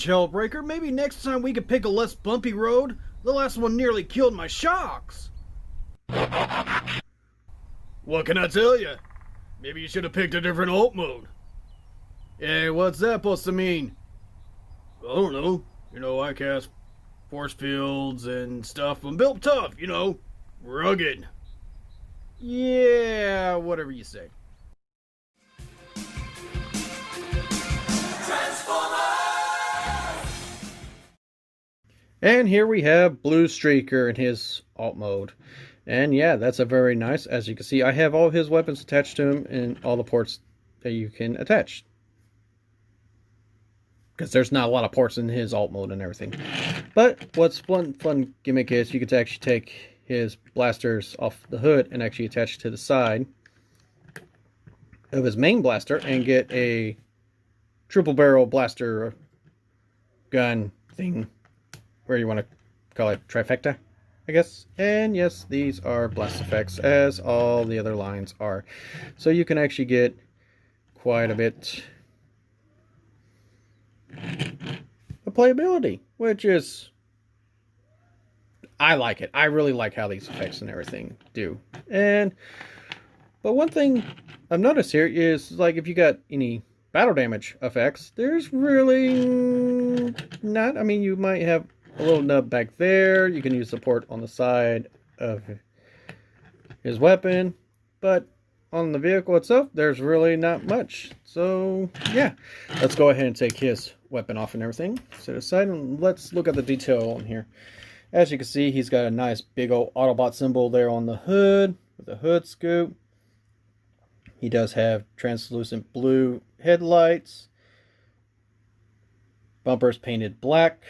much, Hellbreaker. Maybe next time we could pick a less bumpy road. The last one nearly killed my shocks. What can I tell you? Maybe you should have picked a different alt mode. Hey, what's that supposed to mean? I don't know. You know, I cast force fields and stuff. I'm built tough, you know. Rugged. Yeah, whatever you say. And here we have Bluestreaker in his alt mode. And yeah, that's a very nice. As you can see, I have all his weapons attached to him and all the ports that you can attach. Because there's not a lot of ports in his alt mode and everything. But what's one fun gimmick is you can actually take his blasters off the hood and actually attach it to the side of his main blaster and get a triple barrel blaster gun thing. Where you want to call it, trifecta, I guess. And yes, these are blast effects, as all the other lines are. So you can actually get quite a bit of playability, which is, I like it. I really like how these effects and everything do. But one thing I've noticed here is, like, if you got any battle damage effects, there's really not. I mean, you might have a little nub back there. You can use the port on the side of his weapon, but on the vehicle itself, there's really not much. So yeah, let's go ahead and take his weapon off and everything, set it aside, and let's look at the detail on here. As you can see, he's got a nice big old Autobot symbol there on the hood with the hood scoop. He does have translucent blue headlights, bumpers painted black.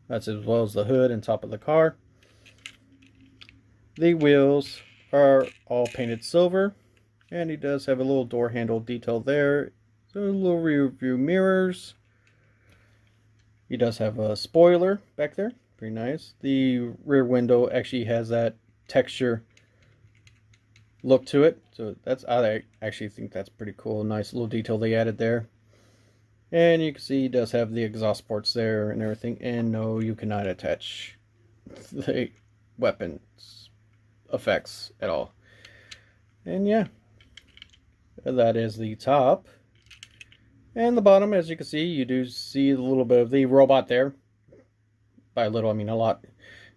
That's as well as the hood and top of the car. The wheels are all painted silver. And he does have a little door handle detail there. So little rear view mirrors. He does have a spoiler back there. Pretty nice. The rear window actually has that texture look to it. So I actually think that's pretty cool. Nice little detail they added there. And you can see he does have the exhaust ports there and everything. And no, you cannot attach the weapons effects at all. And yeah, that is the top. And the bottom, as you can see, you do see a little bit of the robot there. By a little, I mean a lot.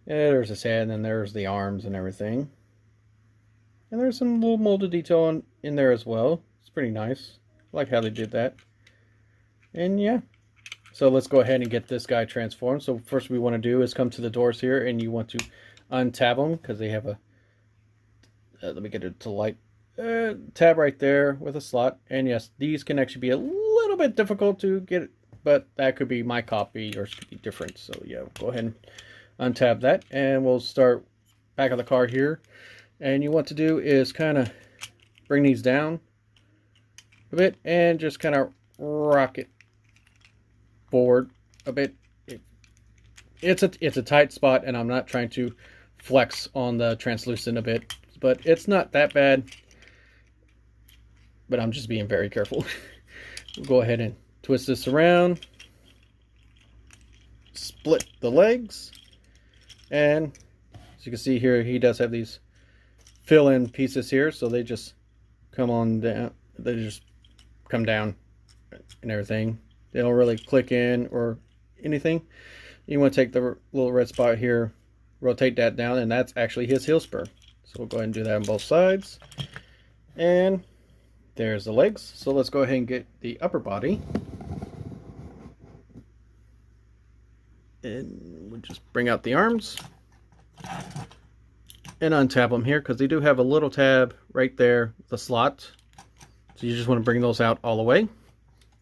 Yeah, there's his head, and then there's the arms and everything. And there's some little molded detail in there as well. It's pretty nice. I like how they did that. And yeah, so let's go ahead and get this guy transformed. So first we want to do is come to the doors here, and you want to untab them because they have a let me get it to light tab right there with a slot. And yes, these can actually be a little bit difficult to get, but that could be my copy, yours could be different. So yeah, we'll go ahead and untab that, and we'll start back of the car here. And you want to do is kind of bring these down a bit and just kind of rock it forward a bit. It's a tight spot, and I'm not trying to flex on the translucent a bit, but it's not that bad. But I'm just being very careful. We'll go ahead and twist this around, split the legs, and as you can see here, he does have these fill-in pieces here, so they just come on down. They just come down and everything. They don't really click in or anything. You want to take the little red spot here, rotate that down, and that's actually his heel spur. So we'll go ahead and do that on both sides. And there's the legs. So let's go ahead and get the upper body. And we'll just bring out the arms and untap them here, because they do have a little tab right there, the slot. So you just want to bring those out all the way.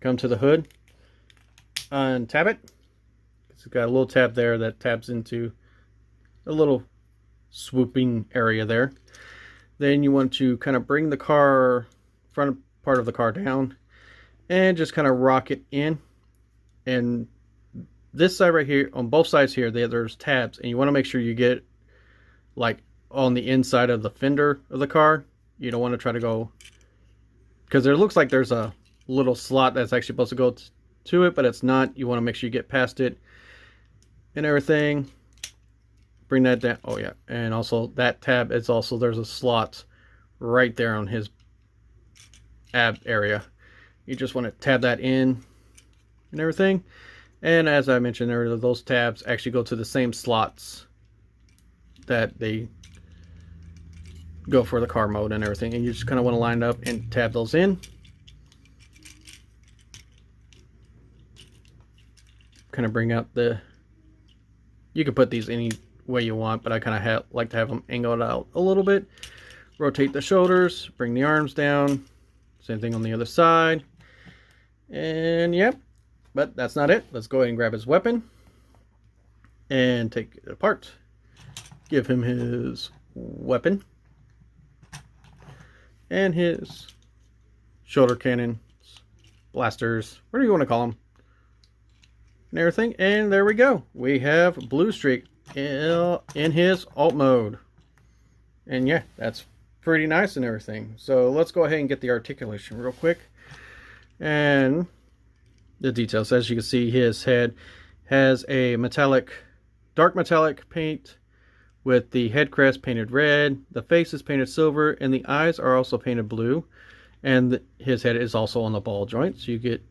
Come to the hood, untap it. It's got a little tab there that tabs into a little swooping area there. Then you want to kind of bring the car, front part of the car down, and just kind of rock it in. And this side right here, on both sides here, there's tabs, and you want to make sure you get like on the inside of the fender of the car. You don't want to try to go, because there looks like there's a little slot that's actually supposed to go to it, but it's not. You want to make sure you get past it and everything. Bring that down. Oh yeah, and also that tab is also, there's a slot right there on his ab area. You just want to tab that in and everything. And as I mentioned earlier, those tabs actually go to the same slots that they go for the car mode and everything. And you just kind of want to line up and tab those in. Kind of bring out the, you can put these any way you want, but I kind of like to have them angled out a little bit. Rotate the shoulders, bring the arms down. Same thing on the other side. And yep, but that's not it. Let's go ahead and grab his weapon and take it apart. Give him his weapon and his shoulder cannons, blasters, whatever you want to call them, and everything. And there we go. We have Bluestreak in his alt mode. And yeah, that's pretty nice and everything. So let's go ahead and get the articulation real quick. And the details, as you can see, his head has a metallic, dark metallic paint with the head crest painted red, the face is painted silver, and the eyes are also painted blue. And his head is also on the ball joint, so you get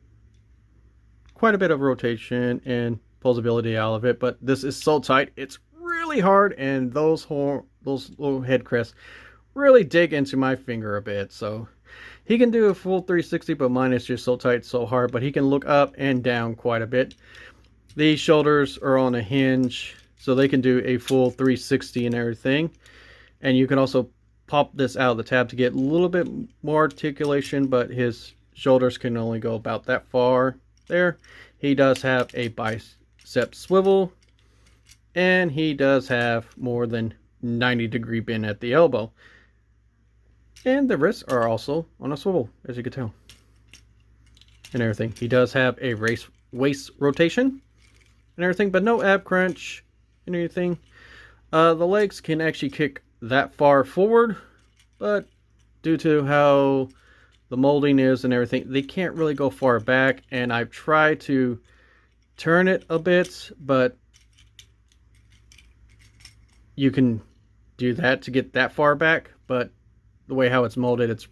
quite a bit of rotation and posability out of it. But this is so tight, it's really hard, and those little head crests really dig into my finger a bit. So he can do a full 360, but mine is just so tight, so hard. But he can look up and down quite a bit. These shoulders are on a hinge, so they can do a full 360 and everything. And you can also pop this out of the tab to get a little bit more articulation, but his shoulders can only go about that far there. He does have a bicep swivel, and he does have more than 90-degree bend at the elbow. And the wrists are also on a swivel, as you can tell. And everything. He does have a waist rotation and everything, but no ab crunch and anything. The legs can actually kick that far forward, but due to how the molding is and everything, they can't really go far back. And I've tried to turn it a bit, but you can do that to get that far back, but the way how it's molded,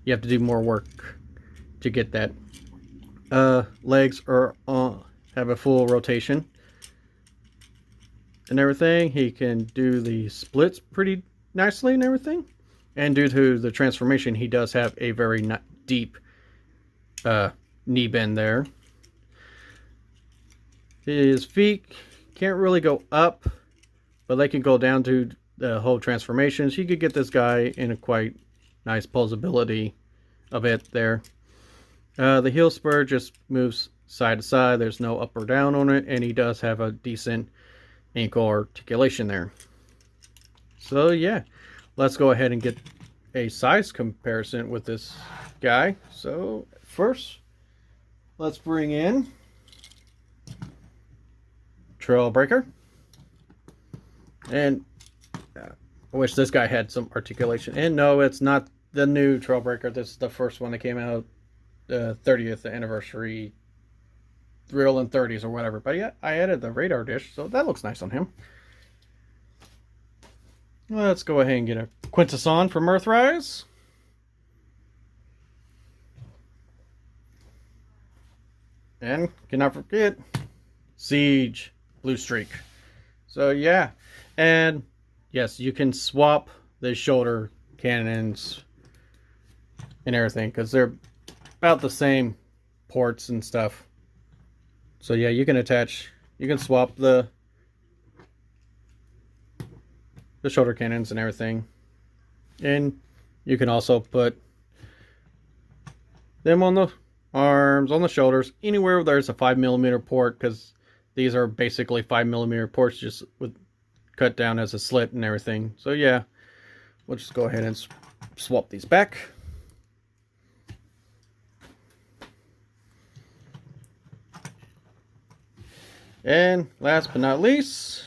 you have to do more work to get that. Legs are have a full rotation and everything. He can do the splits pretty nicely and everything. And due to the transformation, he does have a very deep knee bend there. His feet can't really go up, but they can go down to the whole transformation. So you could get this guy in a quite nice posability a bit there. The heel spur just moves side to side. There's no up or down on it, and he does have a decent ankle articulation there. So yeah, let's go ahead and get a size comparison with this guy. So first, let's bring in Trailbreaker. And I wish this guy had some articulation. And no, it's not the new Trailbreaker. This is the first one that came out, the 30th anniversary Real in 30s or whatever. But yeah, I added the radar dish, so that looks nice on him. Let's go ahead and get a Quintus on from Earthrise. And cannot forget Siege Bluestreak. So yeah, and yes, you can swap the shoulder cannons and everything because they're about the same ports and stuff. So yeah, you can swap the shoulder cannons and everything. And you can also put them on the arms, on the shoulders, anywhere where there's a 5mm port, because these are basically 5mm ports just with cut down as a slit and everything. So yeah, we'll just go ahead and swap these back. And last but not least,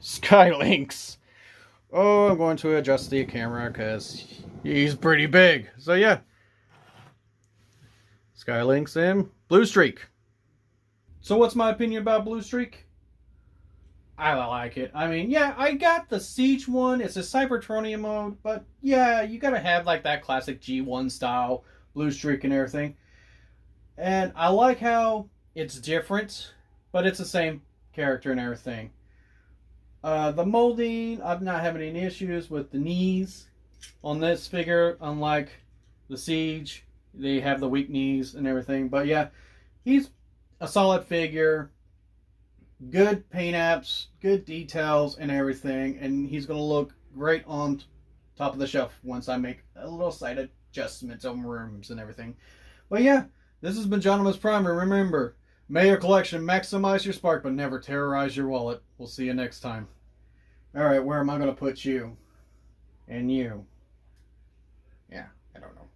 Skylynx. Oh, I'm going to adjust the camera because he's pretty big. So yeah, Skylinks and Bluestreak. So what's my opinion about Bluestreak? I like it. I mean, yeah, I got the Siege one. It's a Cybertronium mode, but yeah, you gotta have like that classic G1 style Bluestreak and everything. And I like how it's different, but it's the same character and everything. The molding, I'm not having any issues with the knees on this figure, unlike the Siege. They have the weak knees and everything. But yeah, he's a solid figure. Good paint apps, good details and everything, and he's going to look great on top of the shelf once I make a little slight adjustments on rooms and everything. But yeah, this has been John Primer. Remember, may your collection maximize your spark, but never terrorize your wallet. We'll see you next time. Alright, where am I going to put you? And you? Yeah, I don't know.